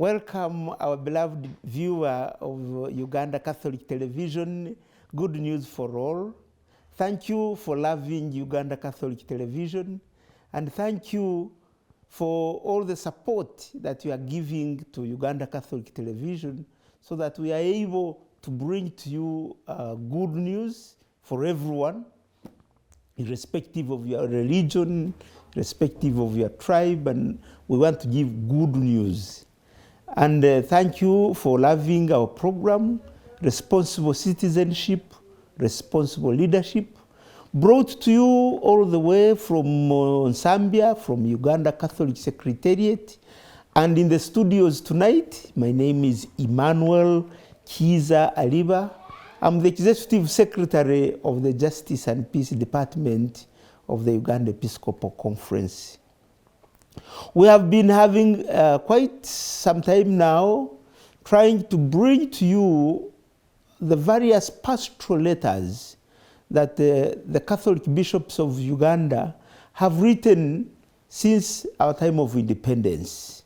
Welcome our beloved viewer of Uganda Catholic Television. Good news for all. Thank you for loving Uganda Catholic Television, and thank you for all the support that you are giving to Uganda Catholic Television so that we are able to bring to you good news for everyone, irrespective of your religion, irrespective of your tribe, and we want to give good news. And thank you for loving our program, Responsible Citizenship, Responsible Leadership, brought to you all the way from Zambia, from Uganda Catholic Secretariat. And in the studios tonight, my name is Emmanuel Kiiza ALIBA. I'm the Executive Secretary of the Justice and Peace Department of the Uganda Episcopal Conference. We have been having quite some time now trying to bring to you the various pastoral letters that the Catholic bishops of Uganda have written since our time of independence.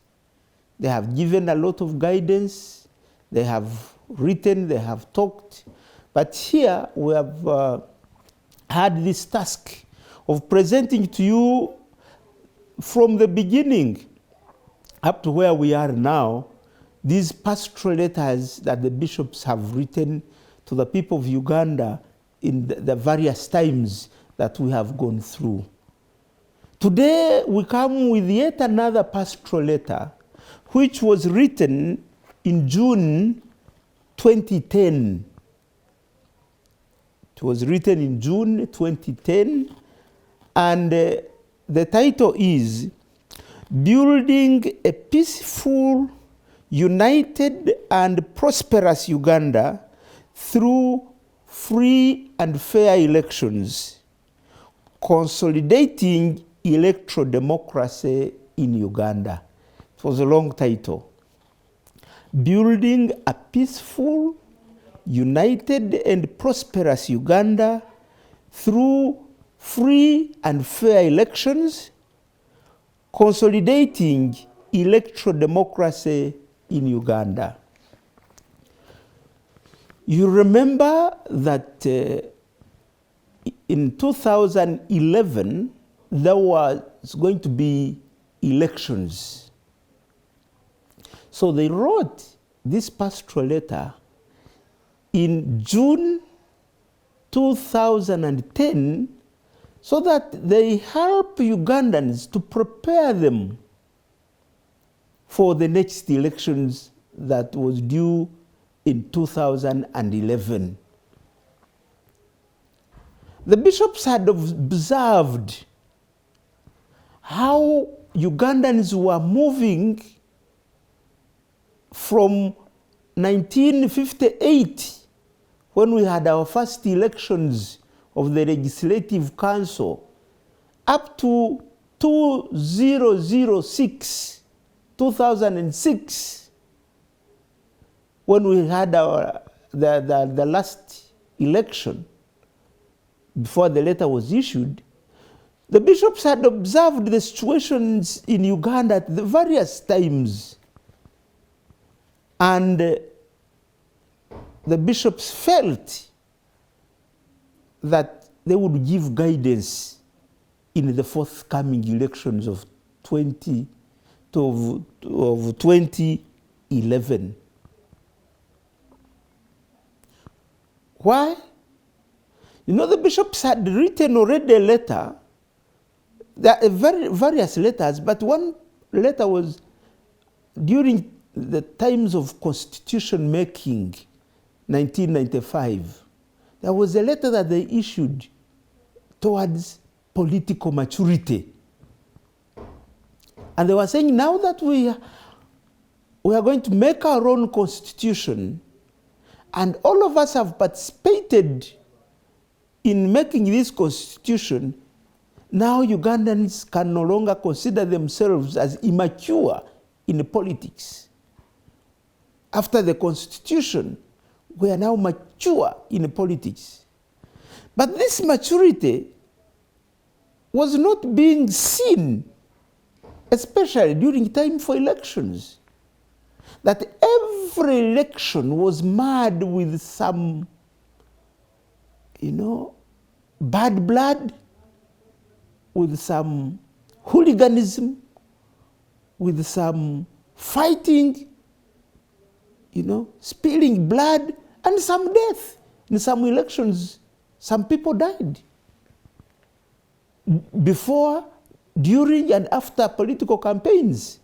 They have given a lot of guidance, they have written, they have talked, but here we have had this task of presenting to you from the beginning up to where we are now, these pastoral letters that the bishops have written to the people of Uganda in the various times that we have gone through. Today we come with yet another pastoral letter which was written in June 2010. It was written in June 2010, and the title is Building a Peaceful, United and Prosperous Uganda Through Free and Fair Elections, Consolidating Electoral Democracy in Uganda. It was a long title. Building a Peaceful, United and Prosperous Uganda Through Free and Fair Elections, Consolidating Electoral Democracy in Uganda. You remember that in 2011 there was going to be elections. So they wrote this pastoral letter in June 2010 so that they help Ugandans to prepare them for the next elections that was due in 2011. The bishops had observed how Ugandans were moving from 1958, when we had our first elections of the Legislative Council, up to 2006, when we had the last election, before the letter was issued. The bishops had observed the situations in Uganda at the various times, and the bishops felt that they would give guidance in the forthcoming elections of 2011. Why? You know, the bishops had written already a letter. There are various letters, but one letter was during the times of constitution making, 1995. There was a letter that they issued towards political maturity. And they were saying, now that we are going to make our own constitution, and all of us have participated in making this constitution, now Ugandans can no longer consider themselves as immature in politics. After the constitution, we are now mature in politics. But this maturity was not being seen, especially during time for elections. that every election was marred with some, bad blood, with some hooliganism, with some fighting, spilling blood, and some death. In some elections, some people died before, during, and after political campaigns.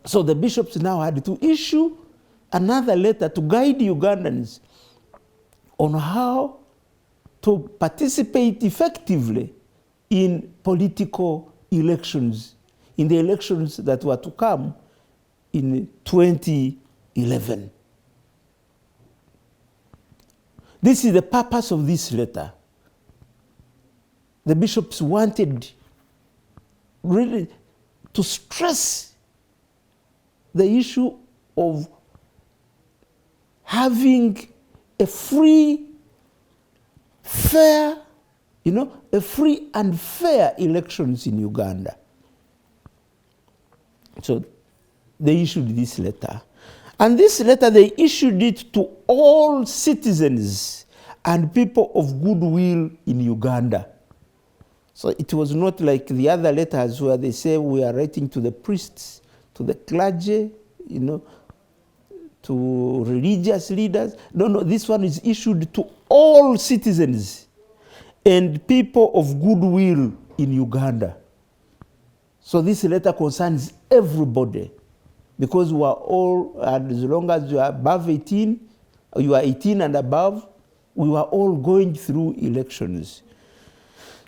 So the bishops now had to issue another letter to guide Ugandans on how to participate effectively in political elections, in the elections that were to come in 2011. This is the purpose of this letter. The bishops wanted really to stress the issue of having a free, fair, a free and fair elections in Uganda. So they issued this letter. And this letter, they issued it to all citizens and people of goodwill in Uganda. So it was not like the other letters where they say we are writing to the priests, to the clergy, to religious leaders. No, this one is issued to all citizens and people of goodwill in Uganda. So this letter concerns everybody, because we are all, and as long as you are above 18, you are 18 and above, we were all going through elections.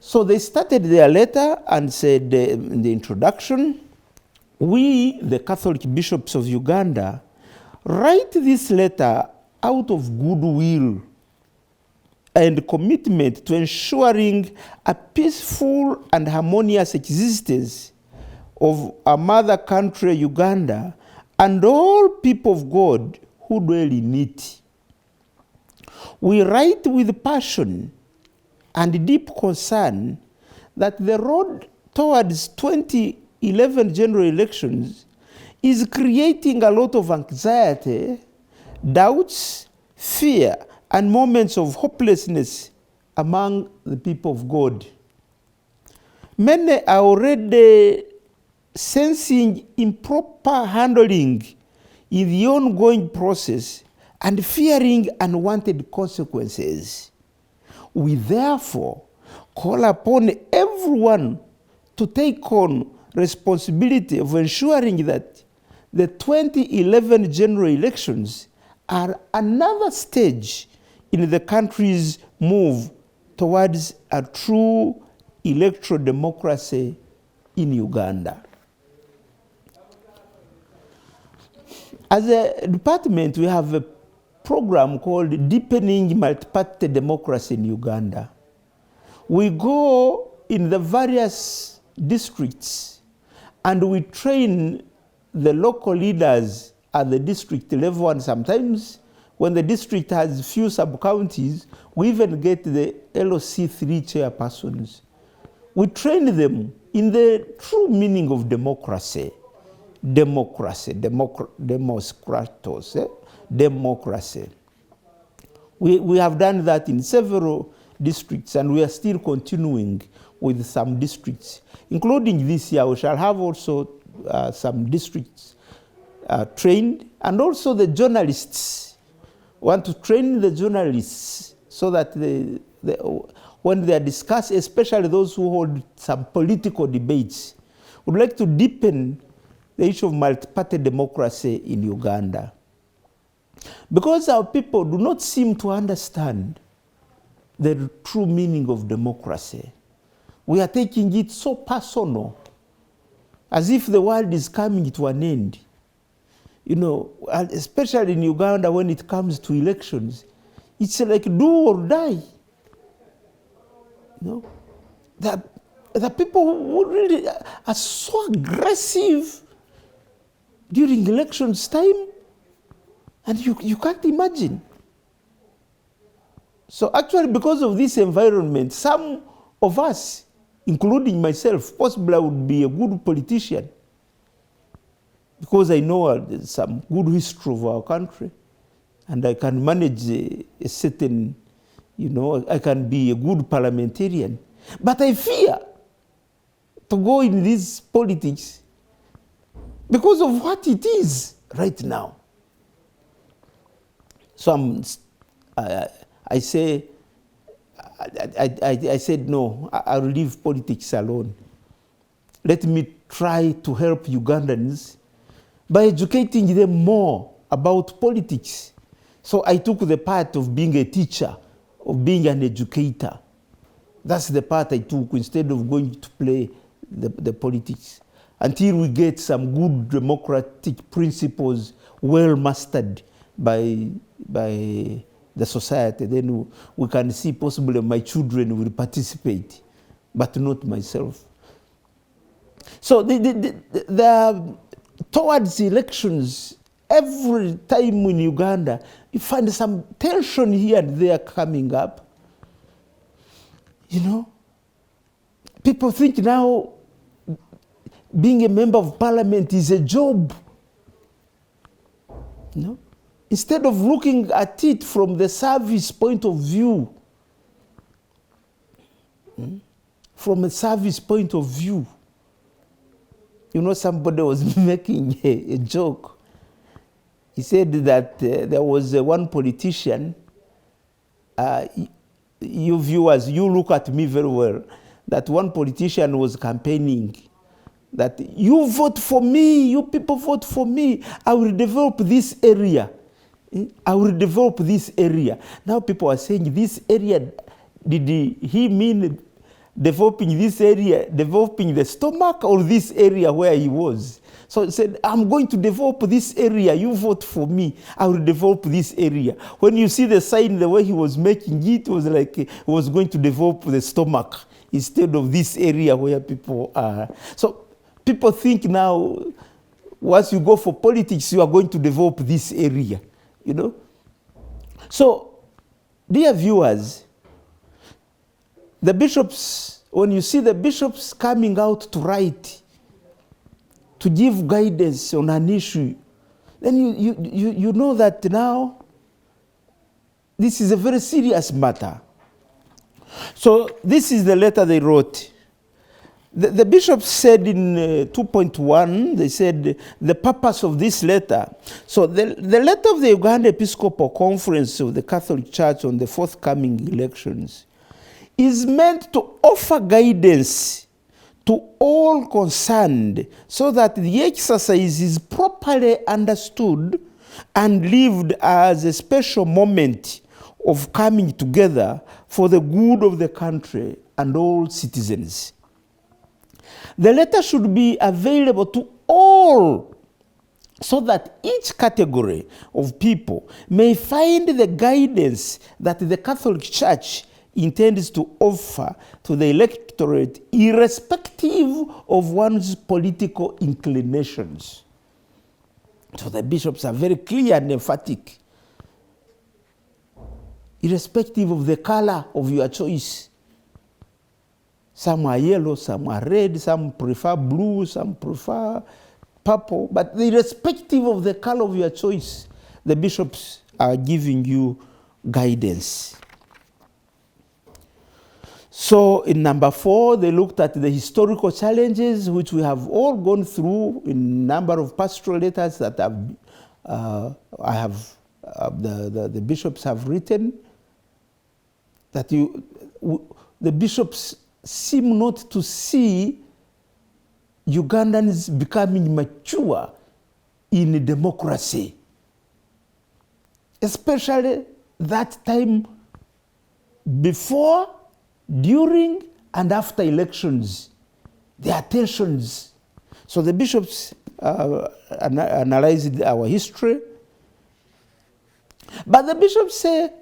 So they started their letter and said in the introduction, we, the Catholic bishops of Uganda, write this letter out of goodwill and commitment to ensuring a peaceful and harmonious existence of our mother country, Uganda, and all people of God who dwell in it. We write with passion and deep concern that the road towards 2011 general elections is creating a lot of anxiety, doubts, fear, and moments of hopelessness among the people of God. Many are already sensing improper handling in the ongoing process and fearing unwanted consequences. We therefore call upon everyone to take on responsibility of ensuring that the 2011 general elections are another stage in the country's move towards a true electoral democracy in Uganda. As a department, we have a program called Deepening Multi-Party Democracy in Uganda. We go in the various districts and we train the local leaders at the district level, and sometimes when the district has few sub-counties, we even get the LOC3 chairpersons. We train them in the true meaning of democracy. Democracy. We have done that in several districts, and we are still continuing with some districts, including this year. We shall have also some districts trained, and also the journalists. We want to train the journalists so that when they are discussed, especially those who hold some political debates, would like to deepen the issue of multi-party democracy in Uganda. Because our people do not seem to understand the true meaning of democracy. We are taking it so personal, as if the world is coming to an end. Especially in Uganda when it comes to elections, it's like do or die. The people who really are so aggressive during elections time, and you can't imagine. So actually, because of this environment, some of us, including myself, possibly I would be a good politician. because I know some good history of our country, and I can manage a certain, I can be a good parliamentarian. But I fear to go in these politics because of what it is right now. So I said, no, I'll leave politics alone. Let me try to help Ugandans by educating them more about politics. So I took the part of being a teacher, of being an educator. That's the part I took instead of going to play the politics, until we get some good democratic principles well mastered by the society. Then we can see possibly my children will participate, but not myself. So towards elections, every time in Uganda, you find some tension here and there coming up. People think now being a member of parliament is a job. Instead of looking at it from the service point of view, from a service point of view. Somebody was making a joke. He said that there was one politician, you viewers, you look at me very well, that one politician was campaigning that you vote for me, you people vote for me, I will develop this area. I will develop this area. Now people are saying this area, did he mean developing this area, developing the stomach, or this area where he was? So he said, I'm going to develop this area, you vote for me, I will develop this area. When you see the sign, the way he was making it, was like he was going to develop the stomach instead of this area where people are. So people think now, once you go for politics, you are going to develop this area, So, dear viewers, the bishops, when you see the bishops coming out to write, to give guidance on an issue, then you know that now this is a very serious matter. So this is the letter they wrote. The bishops said in 2.1, they said the purpose of this letter. So the letter of the Uganda Episcopal Conference of the Catholic Church on the forthcoming elections is meant to offer guidance to all concerned so that the exercise is properly understood and lived as a special moment of coming together for the good of the country and all citizens. The letter should be available to all so that each category of people may find the guidance that the Catholic Church intends to offer to the electorate irrespective of one's political inclinations. So the bishops are very clear and emphatic. Irrespective of the color of your choice. Some are yellow, some are red, some prefer blue, some prefer purple. But irrespective of the color of your choice, the bishops are giving you guidance. So in number 4, they looked at the historical challenges which we have all gone through in a number of pastoral letters that the bishops have written. That the bishops seem not to see Ugandans becoming mature in democracy, especially that time before, during, and after elections. There are tensions. So the bishops analyzed our history, but the bishops say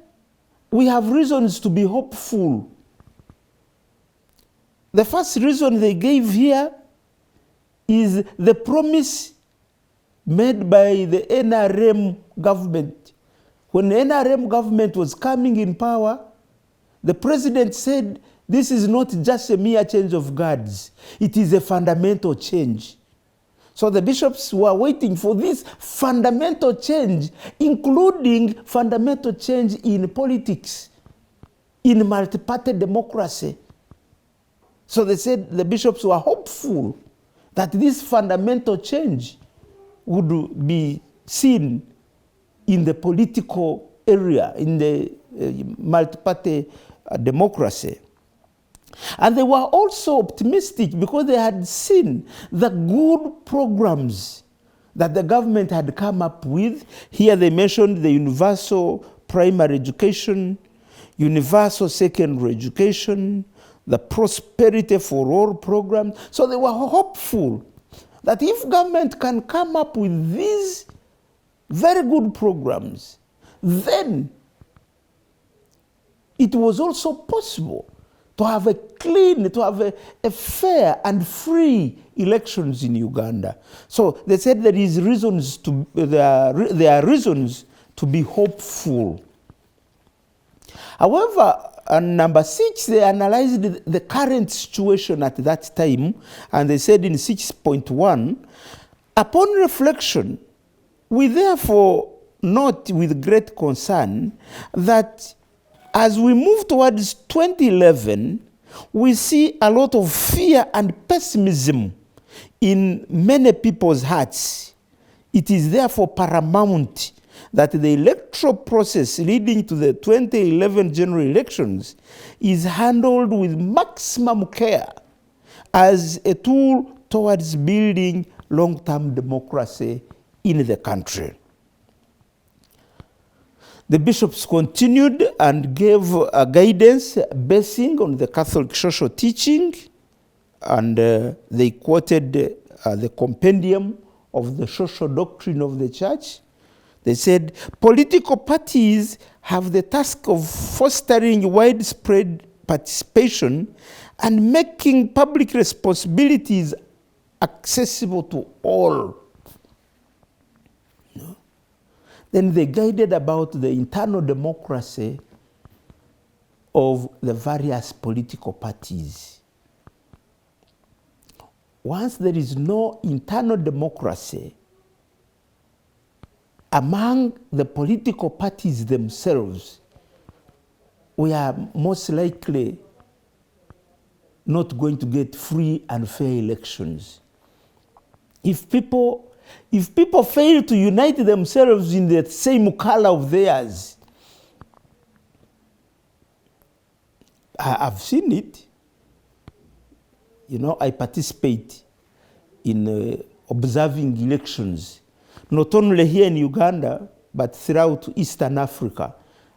we have reasons to be hopeful. The first reason they gave here is the promise made by the NRM government. When the NRM government was coming in power, the president said, this is not just a mere change of guards. It is a fundamental change. So the bishops were waiting for this fundamental change, including fundamental change in politics, in multi-party democracy. So they said the bishops were hopeful that this fundamental change would be seen in the political area, in the multi-party democracy. And they were also optimistic because they had seen the good programs that the government had come up with. Here they mentioned the universal primary education, universal secondary education, the prosperity for all program. So they were hopeful that if government can come up with these very good programs, then it was also possible to have a clean, to have a fair and free elections in Uganda. So they said there are reasons to be hopeful. However, on number 6, they analyzed the current situation at that time, and they said in 6.1, upon reflection, we therefore note with great concern that as we move towards 2011, we see a lot of fear and pessimism in many people's hearts. It is therefore paramount that the electoral process leading to the 2011 general elections is handled with maximum care as a tool towards building long-term democracy in the country. The bishops continued and gave guidance basing on the Catholic social teaching, and they quoted the compendium of the social doctrine of the church. They said, political parties have the task of fostering widespread participation and making public responsibilities accessible to all. Then they guided about the internal democracy of the various political parties. Once there is no internal democracy among the political parties themselves, we are most likely not going to get free and fair elections. If people fail to unite themselves in the same color of theirs, I've seen it. You know, I participate in observing elections, not only here in Uganda, but throughout Eastern Africa.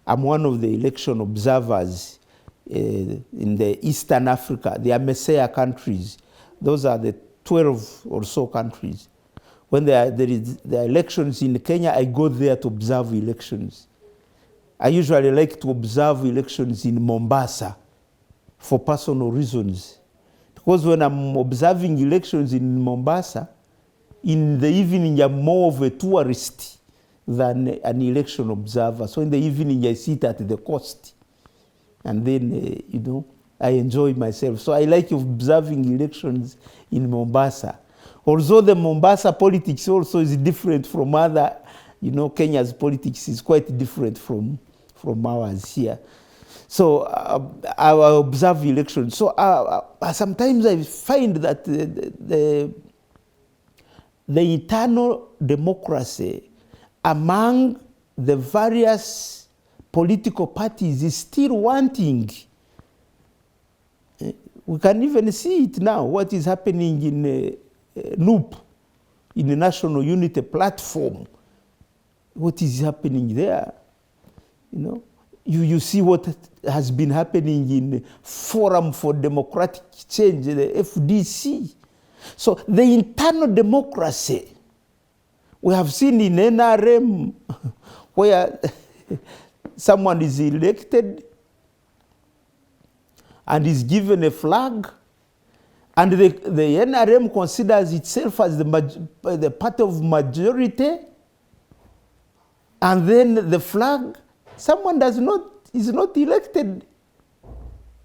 I'm one of the election observers in the Eastern Africa, the Messiah countries. Those are the 12 or so countries. When there are elections in Kenya, I go there to observe elections. I usually like to observe elections in Mombasa for personal reasons. Because when I'm observing elections in Mombasa, in the evening I'm more of a tourist than an election observer. So in the evening I sit at the coast. And then, you know, I enjoy myself. So I like observing elections in Mombasa. Although the Mombasa politics also is different from other, you know, Kenya's politics is quite different from ours here. So I observe elections. So sometimes I find that the internal democracy among the various political parties is still wanting. We can even see it now, what is happening in NUP, in the National Unity Platform. What is happening there? You know, you see what has been happening in Forum for Democratic Change, the FDC. So the internal democracy, we have seen in NRM, where someone is elected and is given a flag, and the NRM considers itself as the party of majority, and then the flag, someone is not elected.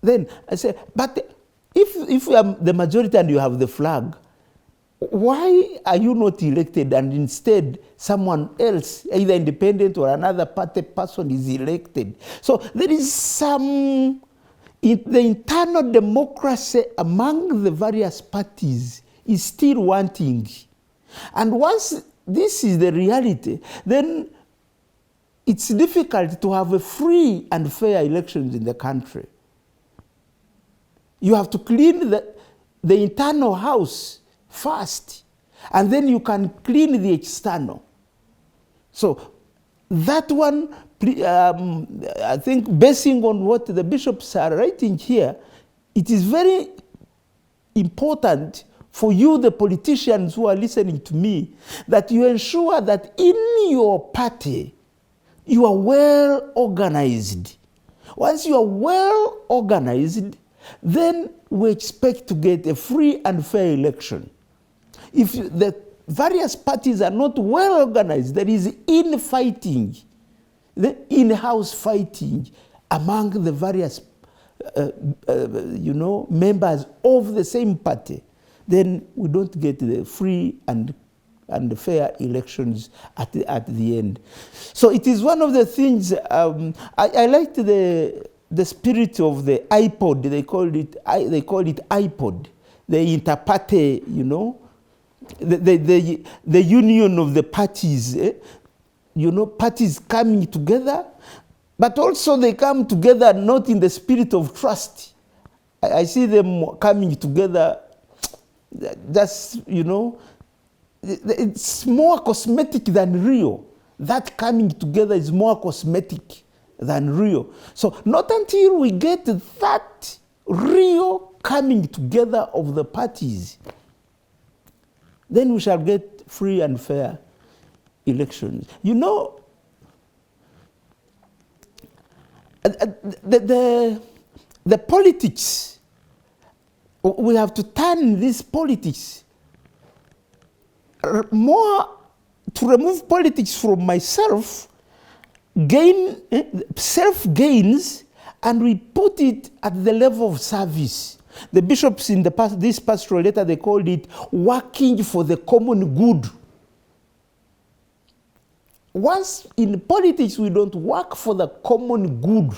Then I say, but if you are the majority and you have the flag, Why are you not elected and instead someone else, either independent or another party person, is elected? So there is some, the internal democracy among the various parties is still wanting. And once this is the reality, then it's difficult to have a free and fair elections in the country. You have to clean the internal house first, and then you can clean the external. So that one, I think, basing on what the bishops are writing here, it is very important for you, the politicians who are listening to me, that you ensure that in your party, you are well organized. Once you are well organized, then we expect to get a free and fair election. If the various parties are not well organized, there is infighting, the in-house fighting among the various members of the same party, then we don't get the free and fair elections at the end. So it is one of the things, I liked the spirit of the iPod. They call it iPod, the inter-party, the union of the parties, parties coming together, but also they come together not in the spirit of trust. I see them coming together just, it's more cosmetic than real. That coming together is more cosmetic than real. So not until we get that real coming together of the parties, then we shall get free and fair elections. The politics, we have to turn this politics more, to remove politics from myself, self gains, and we put it at the level of service. The bishops in this pastoral letter, they called it working for the common good. Once in politics, we don't work for the common good,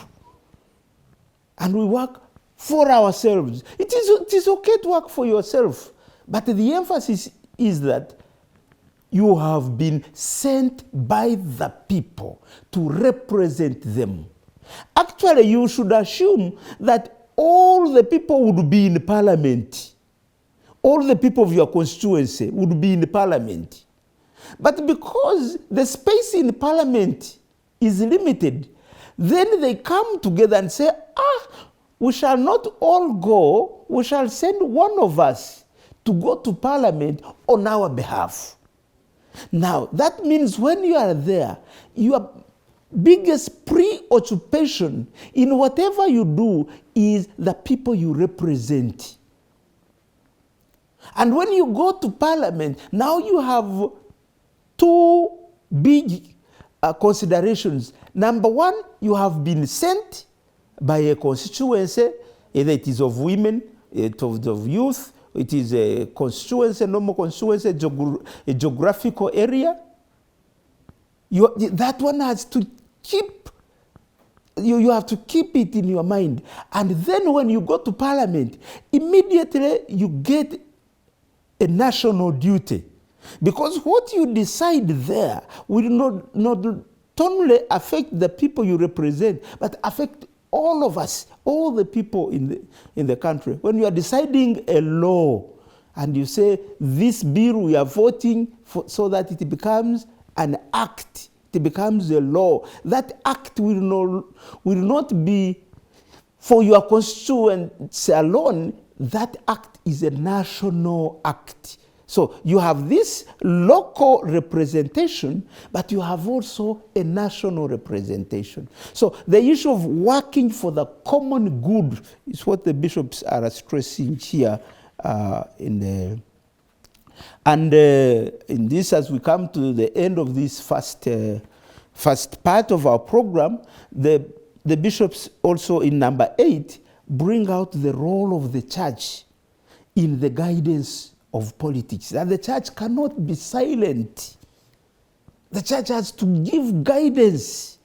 and we work for ourselves. It is okay to work for yourself, but the emphasis is that you have been sent by the people to represent them. Actually, you should assume that all the people would be in parliament. All the people of your constituency would be in parliament. But because the space in parliament is limited, then they come together and say, we shall not all go, we shall send one of us to go to parliament on our behalf. Now, that means when you are there, your biggest preoccupation in whatever you do is the people you represent. And when you go to parliament, now you have two big considerations. Number one, you have been sent by a constituency, either it is of women, it is of youth, it is a constituency, normal constituency, a geographical area. That one has to keep, you have to keep it in your mind. And then when you go to parliament, immediately you get a national duty. Because what you decide there will not only affect the people you represent, but affect all of us, all the people in the country. When you are deciding a law and you say, this bill we are voting for, so that it becomes an act, it becomes a law, that act will not be for your constituents alone. That act is a national act. So you have this local representation, but you have also a national representation. So the issue of working for the common good is what the bishops are stressing here. In this, as we come to the end of this first part of our program, the bishops also in number 8 bring out the role of the church in the guidance of politics, that the church cannot be silent. The church has to give guidance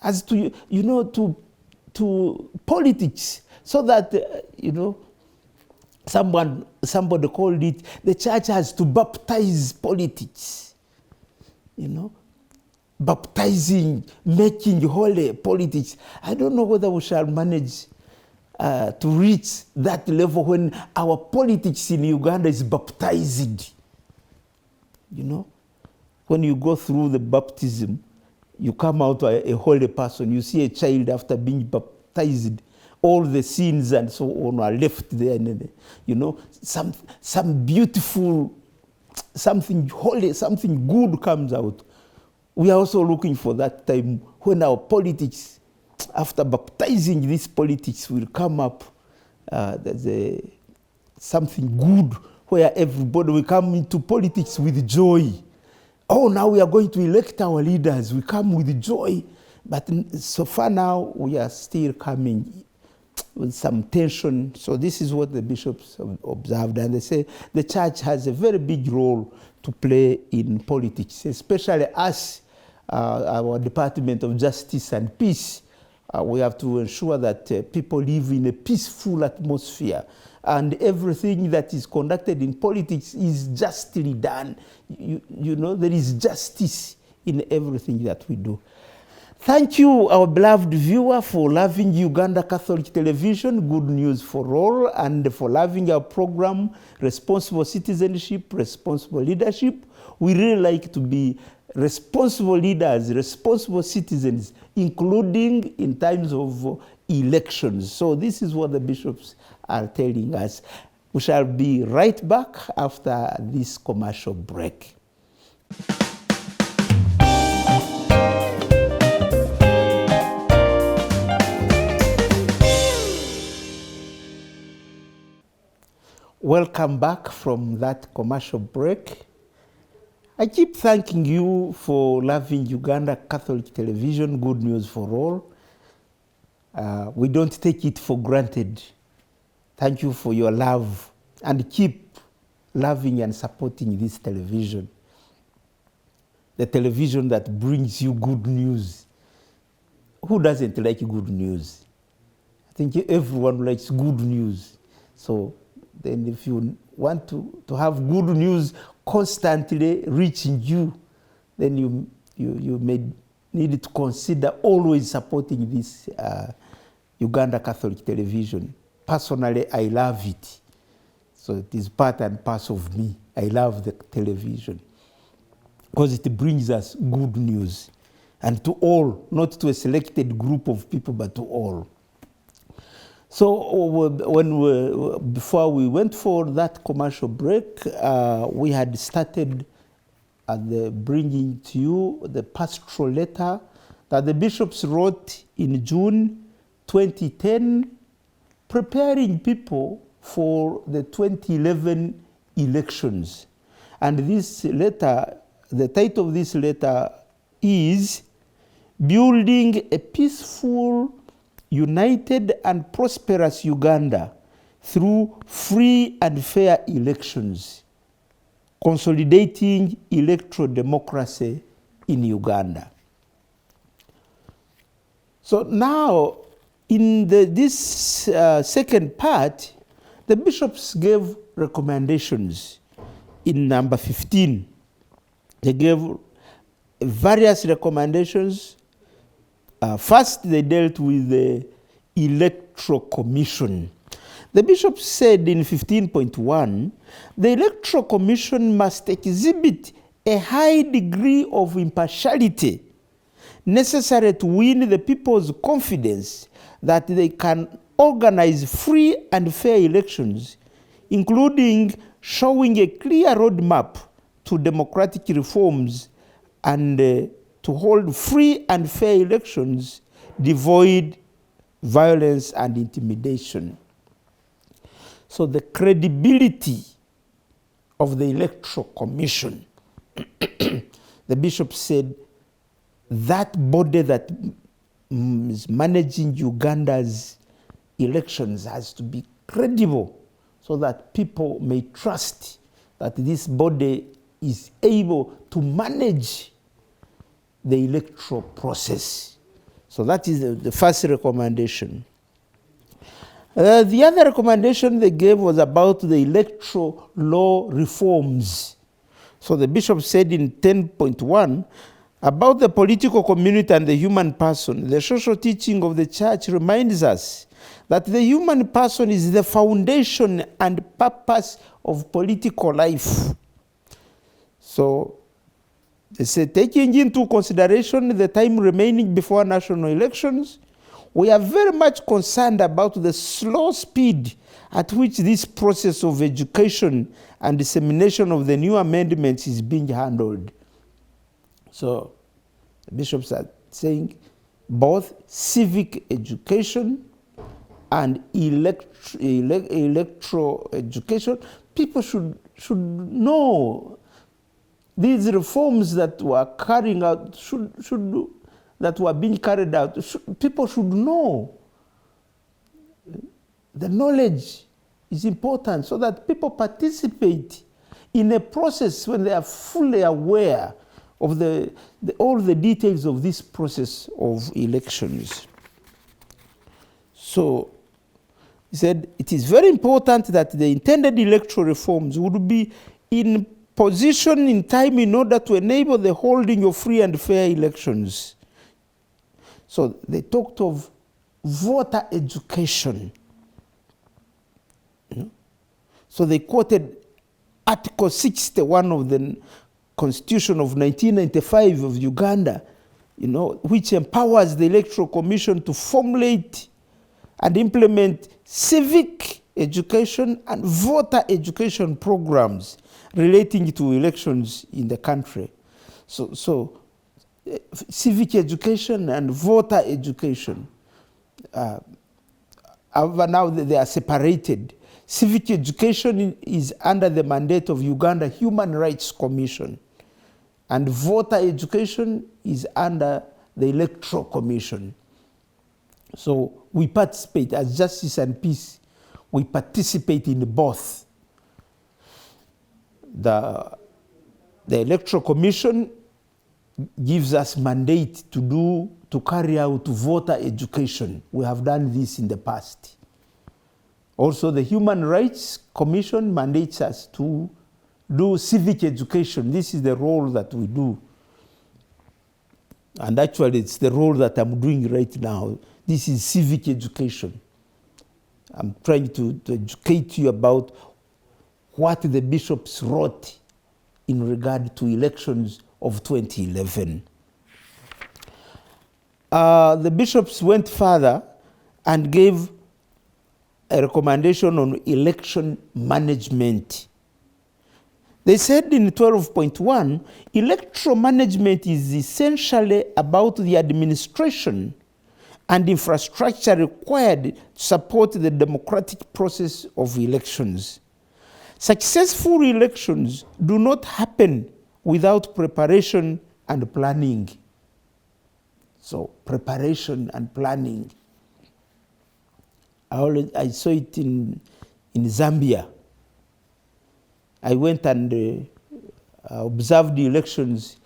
as to, to politics, so that, somebody called it, the church has to baptize politics, baptizing, making holy politics. I don't know whether we shall manage to reach that level when our politics in Uganda is baptized. When you go through the baptism, you come out a holy person. You see a child after being baptized, all the sins and so on are left there. Some beautiful, something holy, something good comes out. We are also looking for that time when our politics, after baptizing this politics, will come up. There's something good where everybody will come into politics with joy. Oh, now we are going to elect our leaders. We come with joy. But so far now, we are still coming with some tension. So this is what the bishops have observed. And they say the church has a very big role to play in politics, especially us, our Department of Justice and Peace. We have to ensure that people live in a peaceful atmosphere, and everything that is conducted in politics is justly done. There is justice in everything that we do. Thank you, our beloved viewer, for loving Uganda Catholic Television, Good News for All, and for loving our program, Responsible Citizenship, Responsible Leadership. We really like to be responsible leaders, responsible citizens, including in times of elections. So this is what the bishops are telling us. We shall be right back after this commercial break. Welcome back from that commercial break. I keep thanking you for loving Uganda Catholic Television, Good News for All. We don't take it for granted. Thank you for your love, and keep loving and supporting this television. The television that brings you good news. Who doesn't like good news? I think everyone likes good news. So then if you want to have good news constantly reaching you, then you may need to consider always supporting this Uganda Catholic Television. Personally, I love it. So it is part and parcel of me. I love the television because it brings us good news, and to all, not to a selected group of people, but to all. So before we went for that commercial break, we had started bringing to you the pastoral letter that the bishops wrote in June 2010, preparing people for the 2011 elections. And this letter, the title of this letter is Building a Peaceful, United and Prosperous Uganda Through Free and Fair Elections, Consolidating Electoral Democracy in Uganda. So now, in this second part, the bishops gave recommendations in number 15. They gave various recommendations. First, they dealt with the Electoral Commission. The bishop said in 15.1, the Electoral Commission must exhibit a high degree of impartiality necessary to win the people's confidence that they can organize free and fair elections, including showing a clear roadmap to democratic reforms and to hold free and fair elections devoid violence and intimidation. So the credibility of the Electoral Commission, the bishop said that body that is managing Uganda's elections has to be credible so that people may trust that this body is able to manage the electoral process. So that is the first recommendation. The other recommendation they gave was about the electoral law reforms. So the bishop said in 10.1, about the political community and the human person, the social teaching of the church reminds us that the human person is the foundation and purpose of political life. So they said, taking into consideration the time remaining before national elections, we are very much concerned about the slow speed at which this process of education and dissemination of the new amendments is being handled. So the bishops are saying both civic education and electoral education, people should know these reforms that were carrying out, that were being carried out, people should know. The knowledge is important so that people participate in a process when they are fully aware of all the details of this process of elections. So he said it is very important that the intended electoral reforms would be in position in time in order to enable the holding of free and fair elections. So they talked of voter education. So they quoted Article 61 of the Constitution of 1995 of Uganda, which empowers the Electoral Commission to formulate and implement civic education and voter education programs relating to elections in the country. So civic education and voter education, now they are separated. Civic education is under the mandate of Uganda Human Rights Commission, and voter education is under the Electoral Commission. So we participate as Justice and Peace. We participate in both. The Electoral Commission gives us mandate to carry out voter education. We have done this in the past. Also, the Human Rights Commission mandates us to do civic education. This is the role that we do. And actually, it's the role that I'm doing right now. This is civic education. I'm trying to educate you about what the bishops wrote in regard to elections of 2011. The bishops went further and gave a recommendation on election management. They said in 12.1, electoral management is essentially about the administration and infrastructure required to support the democratic process of elections. Successful elections do not happen without preparation and planning. So, preparation and planning. I saw it in Zambia. I went and observed the elections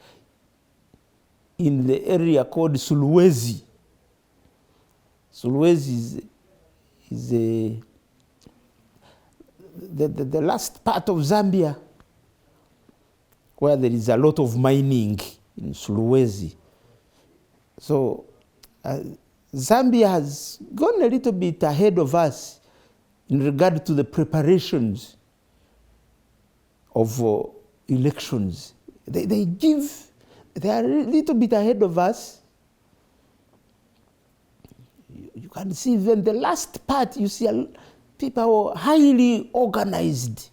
in the area called Sulwezi. Sulwezi is the last part of Zambia where there is a lot of mining in Sulwezi. So Zambia has gone a little bit ahead of us in regard to the preparations of elections. They are a little bit ahead of us. You can see even the last part, you see people are highly organized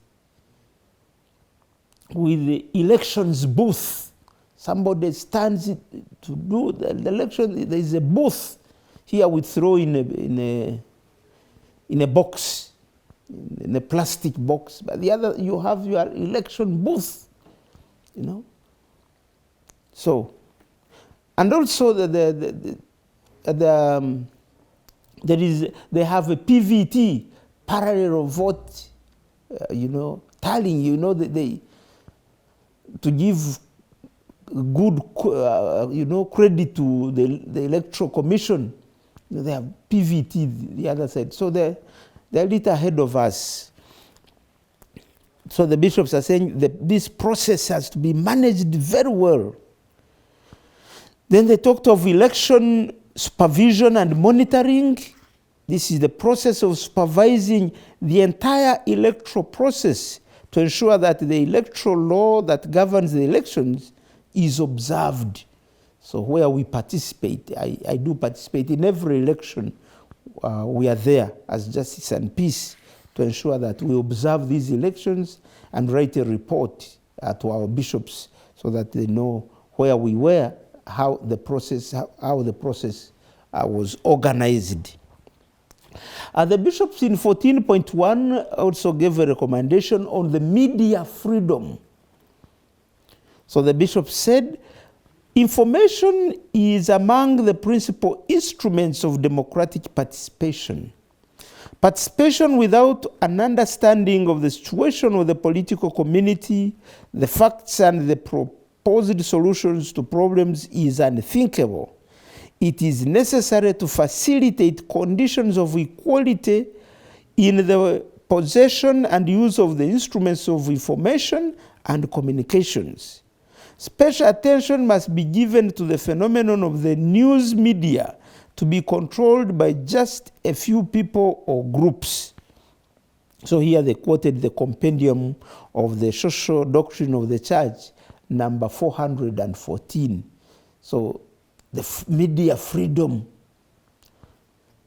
with the elections booth. Somebody stands to do the election, there is a booth. Here we throw in a box, in a plastic box. But the other, you have your election booth, So, and also they have a PVT, parallel vote tallying, to give good, credit to the Electoral Commission. They have PVT, the other side. So they're a little ahead of us. So the bishops are saying that this process has to be managed very well. Then they talked of election supervision and monitoring. This is the process of supervising the entire electoral process to ensure that the electoral law that governs the elections is observed. So where we participate, I do participate in every election. We are there as Justice and Peace to ensure that we observe these elections and write a report to our bishops so that they know where we were, how the process was organized. The bishops in 14.1 also gave a recommendation on the media freedom. So the bishop said, information is among the principal instruments of democratic participation. Participation without an understanding of the situation of the political community, the facts and the proposed solutions to problems is unthinkable. It is necessary to facilitate conditions of equality in the possession and use of the instruments of information and communications. Special attention must be given to the phenomenon of the news media to be controlled by just a few people or groups. So here they quoted the compendium of the social doctrine of the church, number 414. So the media freedom.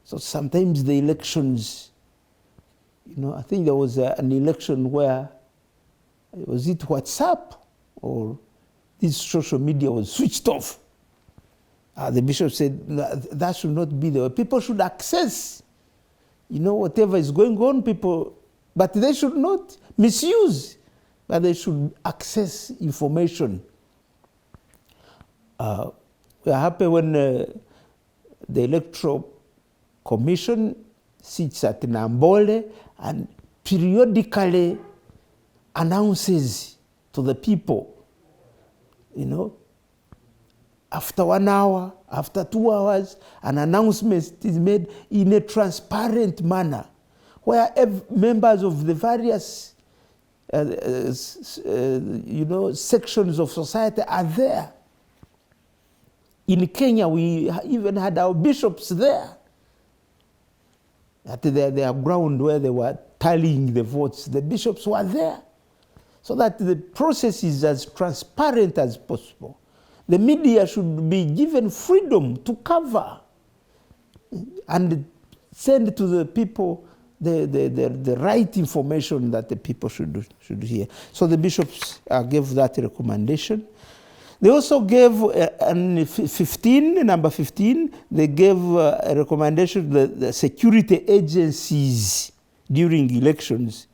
So sometimes the elections, I think there was an election where, was it WhatsApp or this social media was switched off. The bishop said that should not be the way. People should access, whatever is going on, but they should not misuse, but they should access information. We are happy when the Electoral Commission sits at Nambole and periodically announces to the people, after 1 hour, after 2 hours, an announcement is made in a transparent manner, where members of the various sections of society are there. In Kenya, we even had our bishops there at their ground where they were tallying the votes. The bishops were there so that the process is as transparent as possible. The media should be given freedom to cover and send to the people the right information that the people should hear. So the bishops gave that recommendation. They also gave number 15, they gave a recommendation to the security agencies during elections.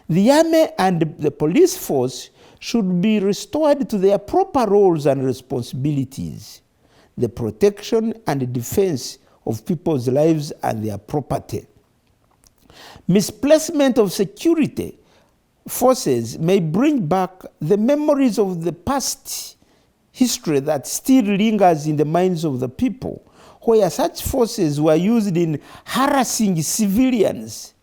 The army and the police force should be restored to their proper roles and responsibilities, the protection and defense of people's lives and their property. Misplacement of security forces may bring back the memories of the past history that still lingers in the minds of the people, where such forces were used in harassing civilians,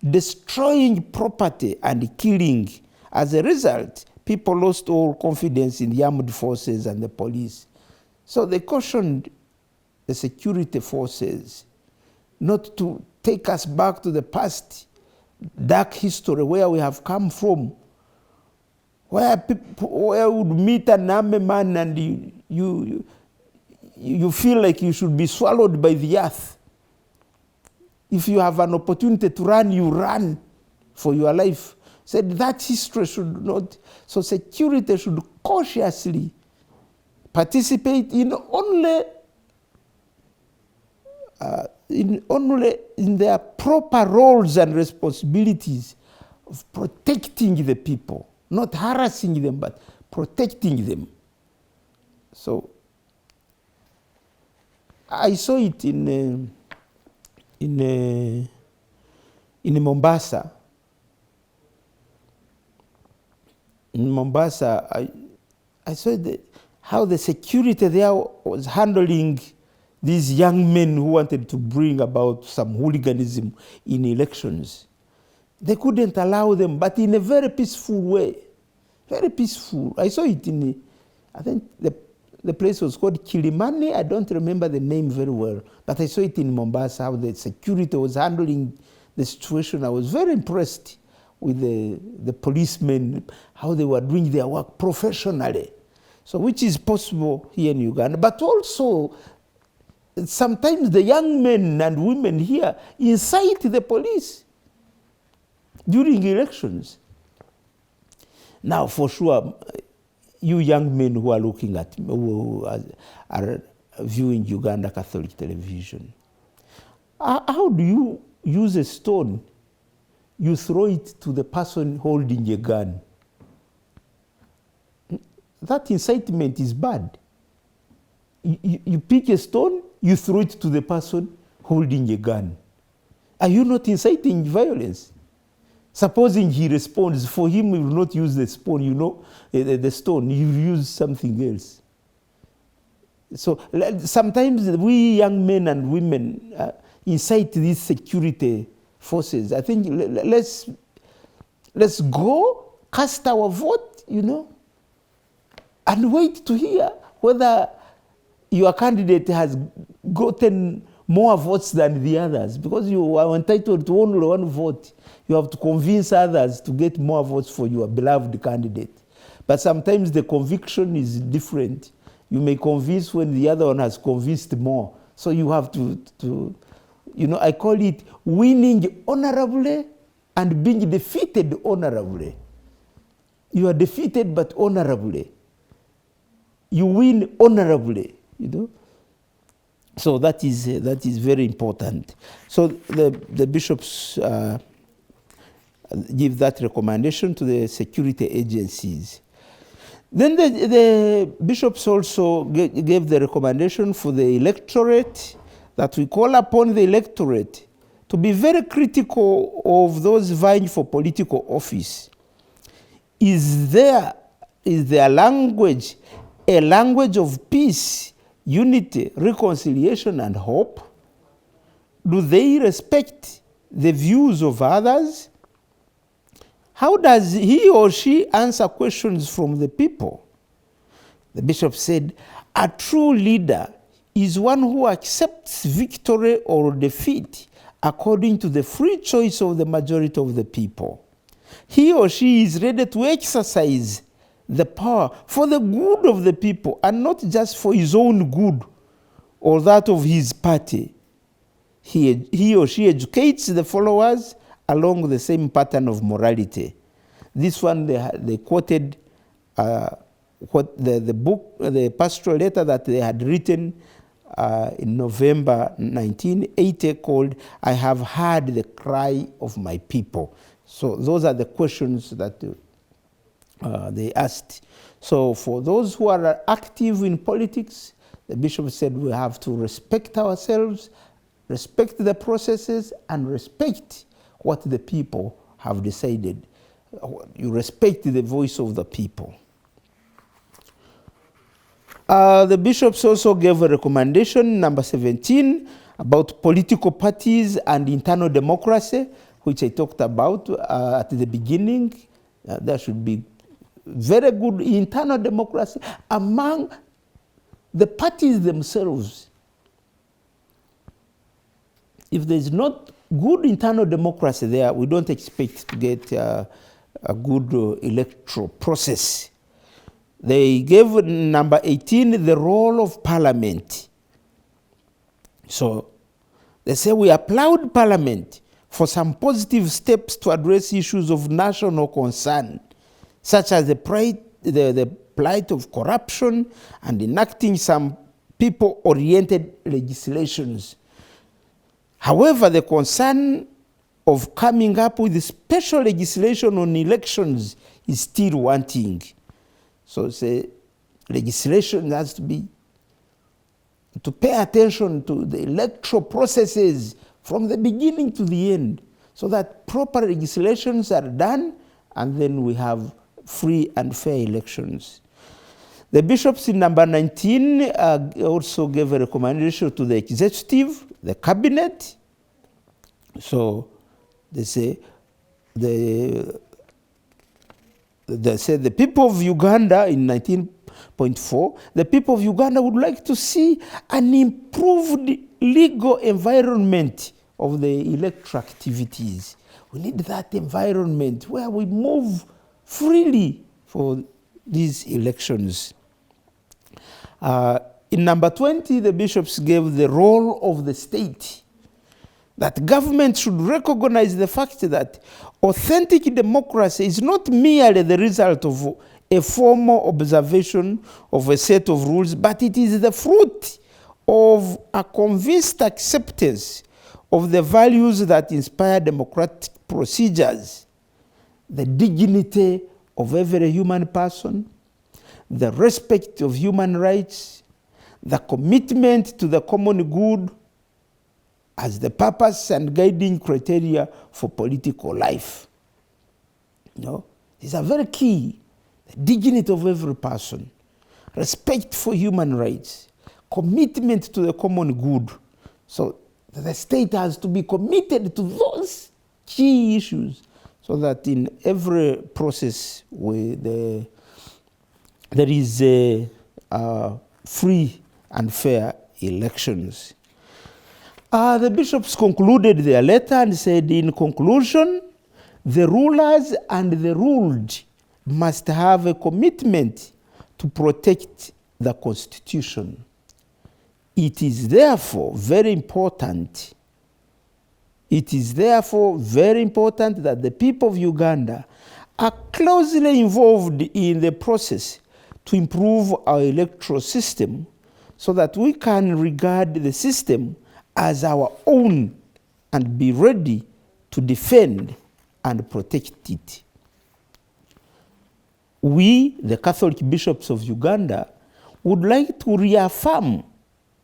destroying property, and killing. As a result, people lost all confidence in the armed forces and the police. So they cautioned the security forces not to take us back to the past dark history where we have come from, where people would meet an army man and you feel like you should be swallowed by the earth. If you have an opportunity to run, you run for your life. Said that history should not. So security should cautiously participate in their proper roles and responsibilities of protecting the people, not harassing them, but protecting them. So I saw it in Mombasa. in Mombasa, I saw how the security there was handling these young men who wanted to bring about some hooliganism in elections. They couldn't allow them, but in a very peaceful way. Very peaceful. I saw it in, I think the place was called Kilimani. I don't remember the name very well, but I saw it in Mombasa, how the security was handling the situation. I was very impressed with the policemen, how they were doing their work professionally. So which is possible here in Uganda, but also sometimes the young men and women here incite the police during elections. Now, for sure, you young men who are looking at, who are viewing Uganda Catholic television, how do you use a stone? You throw it to the person holding a gun. That incitement is bad. You pick a stone, you throw it to the person holding a gun. Are you not inciting violence? Supposing he responds, for him, he will not use the stone, the stone, he will use something else. So sometimes we young men and women incite these security forces. I think let's go, cast our vote, and wait to hear whether your candidate has gotten more votes than the others, because you are entitled to only one vote. You have to convince others to get more votes for your beloved candidate. But sometimes the conviction is different. You may convince when the other one has convinced more. So you have to I call it winning honorably and being defeated honorably. You are defeated but honorably. You win honorably, So that is very important. So the bishops give that recommendation to the security agencies. Then the bishops also gave the recommendation for the electorate, that we call upon the electorate to be very critical of those vying for political office. Is their language a language of peace, unity, reconciliation, and hope? Do they respect the views of others? How does he or she answer questions from the people? The bishop said, a true leader is one who accepts victory or defeat according to the free choice of the majority of the people. He or she is ready to exercise the power for the good of the people and not just for his own good or that of his party. He or she educates the followers along the same pattern of morality. This one they quoted what the book, the pastoral letter that they had written in November 1980 called, I have heard the cry of my people. So those are the questions that they asked. So for those who are active in politics, the bishop said we have to respect ourselves, respect the processes, and respect what the people have decided. You respect the voice of the people. The bishops also gave a recommendation, number 17, about political parties and internal democracy, which I talked about at the beginning. There should be very good internal democracy among the parties themselves. If there's not good internal democracy there, we don't expect to get a good electoral process. They gave number 18 the role of Parliament. So they say we applaud Parliament for some positive steps to address issues of national concern, such as the plight of corruption and enacting some people-oriented legislations. However, the concern of coming up with special legislation on elections is still wanting. So say legislation has to pay attention to the electoral processes from the beginning to the end, so that proper legislations are done, and then we have free and fair elections. The bishops in number 19 also gave a recommendation to the executive, the cabinet. So they say the people of Uganda in 19.4, the people of Uganda would like to see an improved legal environment of the electoral activities. We need that environment where we move freely for these elections. In number 20, the bishops gave the role of the state, that government should recognize the fact that authentic democracy is not merely the result of a formal observation of a set of rules, but it is the fruit of a convinced acceptance of the values that inspire democratic procedures, the dignity of every human person, the respect of human rights, the commitment to the common good as the purpose and guiding criteria for political life. You know, these are very key. The dignity of every person, respect for human rights, commitment to the common good. So the state has to be committed to those key issues so that in every process there is free and fair elections. The bishops concluded their letter and said, in conclusion, the rulers and the ruled must have a commitment to protect the Constitution. It is therefore very important that the people of Uganda are closely involved in the process to improve our electoral system so that we can regard the system as our own and be ready to defend and protect it. We, the Catholic bishops of Uganda, would like to reaffirm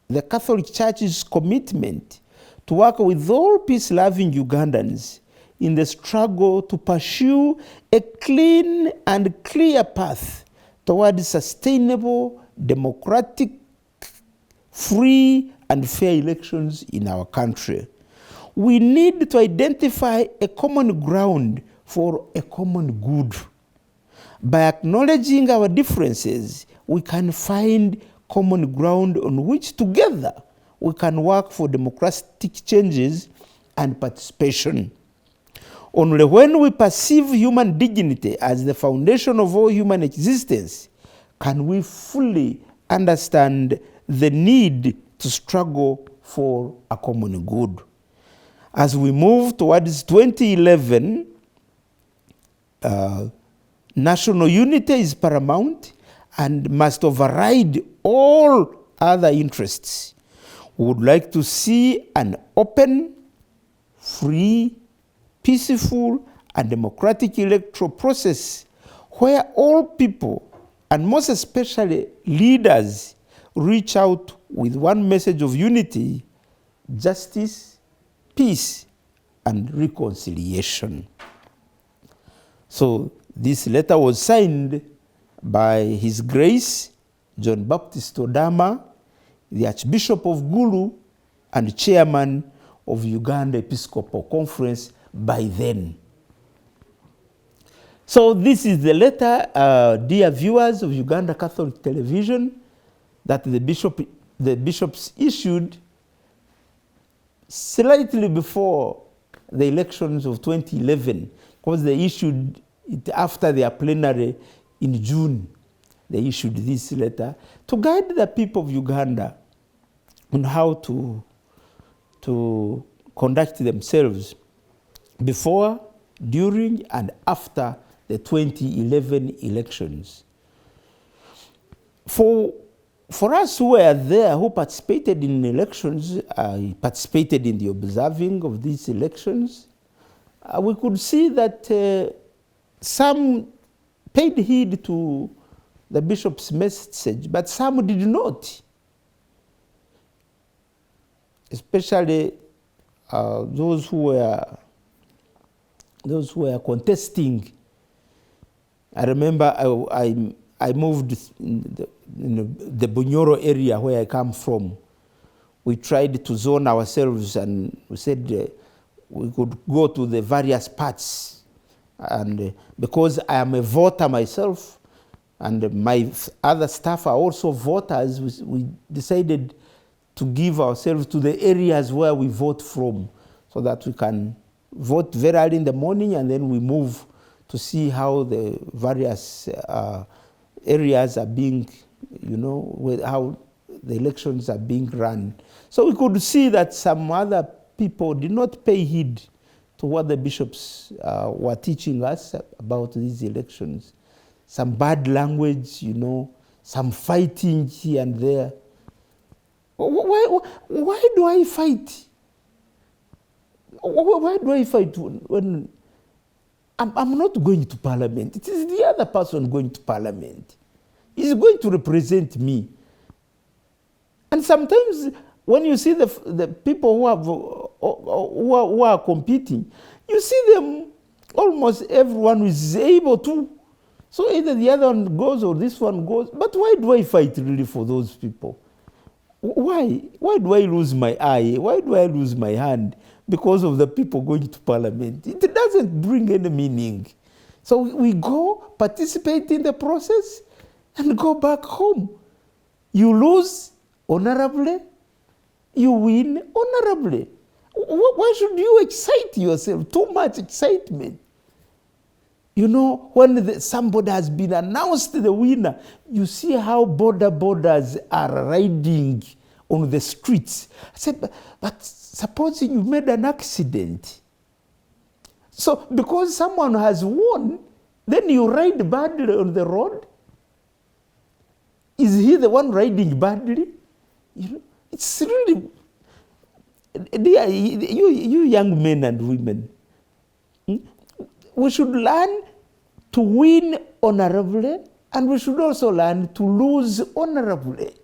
the Catholic Church's commitment to work with all peace-loving Ugandans in the struggle to pursue a clean and clear path towards sustainable, democratic, free and fair elections in our country. We need to identify a common ground for a common good. By acknowledging our differences, we can find common ground on which together we can work for democratic changes and participation. Only when we perceive human dignity as the foundation of all human existence can we fully understand the need to struggle for a common good. As we move towards 2011, national unity is paramount and must override all other interests. We would like to see an open, free, peaceful, and democratic electoral process where all people, and most especially leaders, reach out with one message of unity, justice, peace, and reconciliation. So this letter was signed by His Grace John Baptist Odama, the Archbishop of Gulu and Chairman of Uganda Episcopal Conference by then. So this is the letter, dear viewers of Uganda Catholic Television, that the bishops issued slightly before the elections of 2011, because they issued it after their plenary in June. They issued this letter to guide the people of Uganda on how to conduct themselves before, during, and after the 2011 elections. For us who were there, who participated in elections, participated in the observing of these elections, we could see that some paid heed to the bishop's message, but some did not. Especially those who were contesting I remember I moved in the Bunyoro area where I come from. We tried to zone ourselves, and we said we could go to the various parts. And because I am a voter myself, and my other staff are also voters, we decided to give ourselves to the areas where we vote from, so that we can vote very early in the morning, and then we move to see how the various areas are being, how the elections are being run. So we could see that some other people did not pay heed to what the bishops were teaching us about these elections. Some bad language, some fighting here and there. Why do I fight? Why do I fight when I'm not going to parliament? It is the other person going to parliament. He's going to represent me. And sometimes when you see the people who are competing, you see them, almost everyone is able to. So either the other one goes or this one goes. But why do I fight really for those people? Why? Why do I lose my eye? Why do I lose my hand? Because of the people going to parliament. It doesn't bring any meaning. So we go, participate in the process, and go back home. You lose honorably, you win honorably. Why should you excite yourself? Too much excitement. When somebody has been announced the winner, you see how borders are riding on the streets. I said, but supposing you made an accident. So because someone has won, then you ride badly on the road? Is he the one riding badly? It's really, you young men and women, we should learn to win honorably, and we should also learn to lose honorably.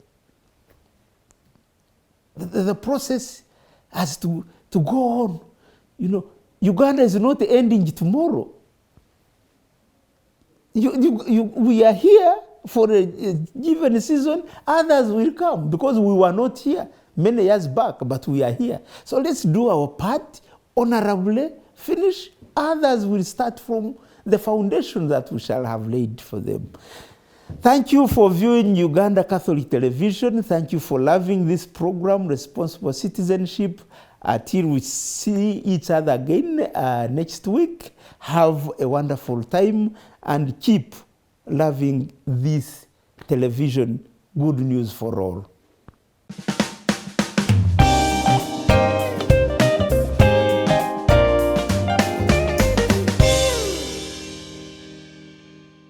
The process has to go on. Uganda is not ending tomorrow. We are here for a given season. Others will come because we were not here many years back, but we are here. So let's do our part honorably, finish. Others will start from the foundation that we shall have laid for them. Thank you for viewing Uganda Catholic Television. Thank you for loving this program, Responsible Citizenship. Till we see each other again next week, have a wonderful time and keep loving this television. Good news for all.